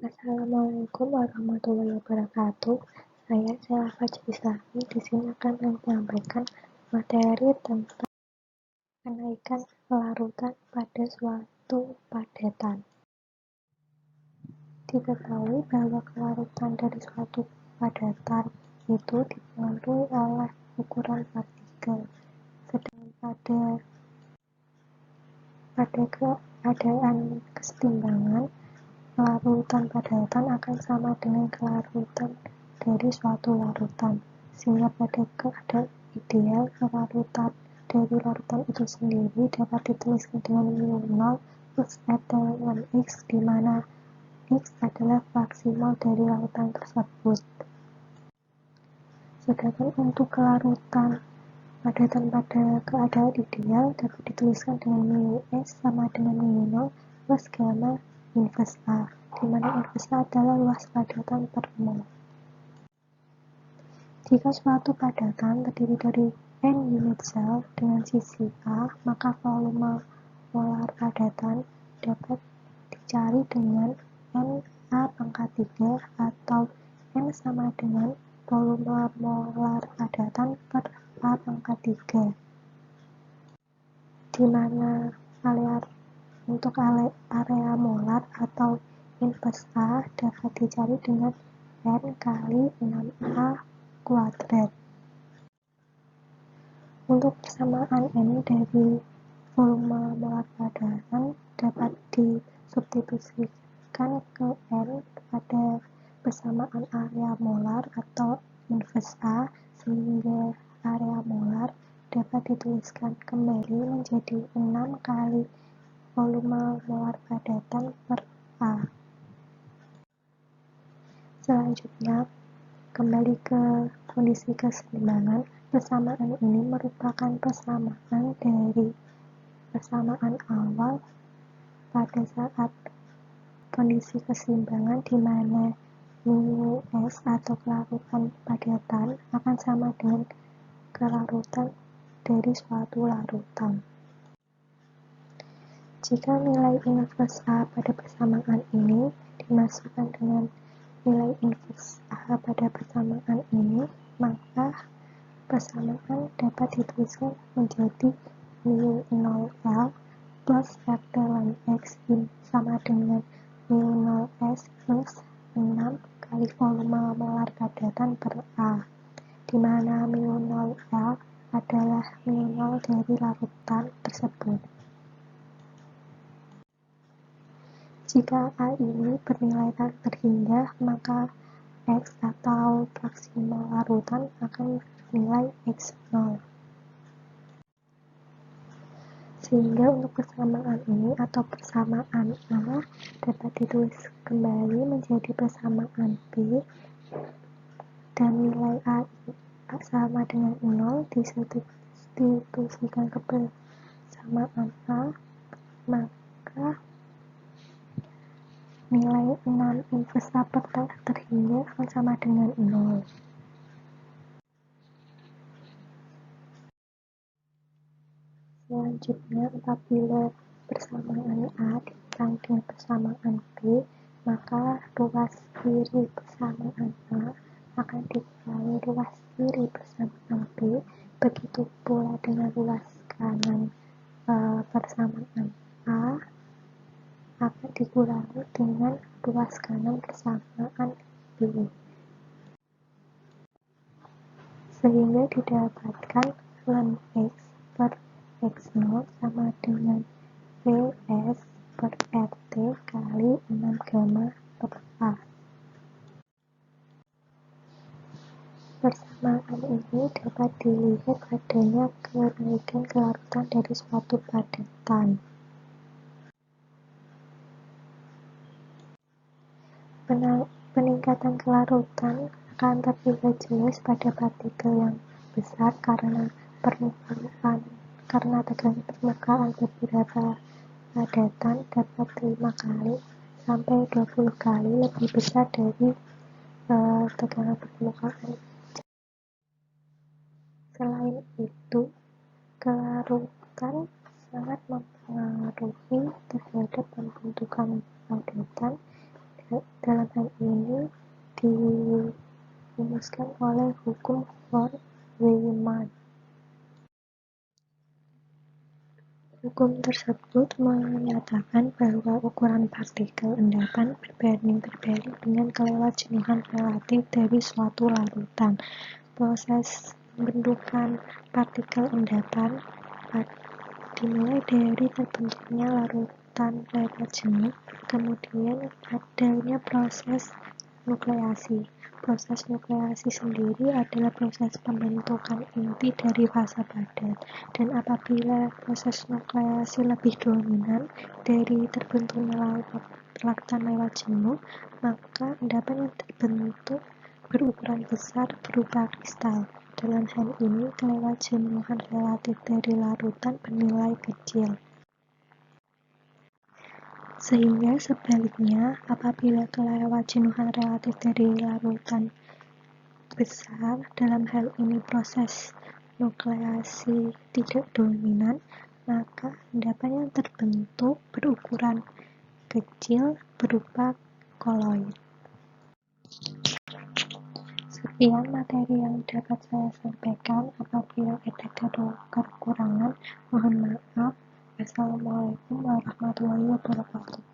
Assalamualaikum warahmatullahi wabarakatuh. Saya Syafa Islami di sini akan menyampaikan materi tentang kenaikan larutan pada suatu padatan. Diketahui bahwa kelarutan dari suatu padatan itu dipengaruhi oleh ukuran partikel. Sedang pada keadaan kesetimbangan, larutan padatan akan sama dengan kelarutan dari suatu larutan, sehingga pada keadaan ideal, kelarutan dari larutan itu sendiri dapat dituliskan dengan mu0 plus epsilon x, di mana x adalah fraksi mol dari larutan tersebut. Sedangkan untuk kelarutan padatan pada keadaan ideal dapat dituliskan dengan mu s sama dengan mu0 plus gamma inverse A, di mana inverse A adalah luas padatan per mol. Jika suatu padatan terdiri dari n unit sel dengan sisi A, maka volume molar padatan dapat dicari dengan n/A pangkat 3 atau n sama dengan volume molar padatan per A pangkat 3, di mana untuk area molar atau inverse A dapat dicari dengan n kali 6A kuadrat. Untuk persamaan n dari volume molar padatan dapat disubstitusikan ke n pada persamaan area molar atau inverse A, sehingga area molar dapat dituliskan kembali menjadi 6 kali volume molar padatan per A. Selanjutnya, kembali ke kondisi keseimbangan. Persamaan ini merupakan persamaan dari persamaan awal pada saat kondisi keseimbangan, di mana mu s atau kelarutan padatan akan sama dengan kelarutan dari suatu larutan. Jika nilai inverse A pada persamaan ini dimasukkan dengan nilai inverse A pada persamaan ini, maka persamaan dapat dituliskan menjadi mu0L plus epsilon x sama dengan mu0S plus 6 kali volume molar padatan per A, di mana mu0L adalah mu0 dari larutan tersebut. Jika A ini bernilai terhingga, maka X atau fraksi mol larutan akan bernilai X0. Sehingga untuk persamaan ini atau persamaan A dapat ditulis kembali menjadi persamaan B, dan nilai A sama dengan 0 disubstitusikan ke persamaan A, maka nilai 6 inverse A per terhingga akan sama dengan 0. Selanjutnya, apabila persamaan A dikurangi dengan persamaan B, maka ruas kiri persamaan A akan dikurangi ruas kiri persamaan B. Begitu pula dengan ruas kanan persamaan A akan dikurangi dengan ruas kanan persamaan B, sehingga didapatkan ln X per X0 sama dengan Vs per RT kali 6 gamma per A. Persamaan ini dapat dilihat adanya kenaikan kelarutan dari suatu padatan. Peningkatan kelarutan akan terlihat jelas pada partikel yang besar karena tegangan permukaan beberapa padatan dapat 5 kali sampai 20 kali lebih besar dari tegangan permukaan. Selain itu, kelarutan sangat mempengaruhi terhadap pembentukan padatan Dalam hal ini dirumuskan oleh hukum von Neumann. Hukum tersebut menyatakan bahwa ukuran partikel endapan berbanding-terbalik dengan kelewat jenuhan relatif dari suatu larutan. Proses pembentukan partikel endapan dimulai dari terbentuknya larutan lewat jenuh, kemudian adanya proses nukleasi. Proses nukleasi sendiri adalah proses pembentukan inti dari fasa padat, dan apabila proses nukleasi lebih dominan dari terbentuknya larutan lewat jenuh, maka endapan yang terbentuk berukuran besar berupa kristal. Dalam hal ini, kelewat jenuhan relatif dari larutan bernilai kecil. Sehingga sebaliknya, apabila kelewat jenuhan relatif dari larutan besar, dalam hal ini proses nukleasi tidak dominan, maka endapan yang terbentuk berukuran kecil berupa koloid. Sekian materi yang dapat saya sampaikan. Apabila ada kekurangan, mohon maaf. Wassalamualaikum warahmatullahi wabarakatuh.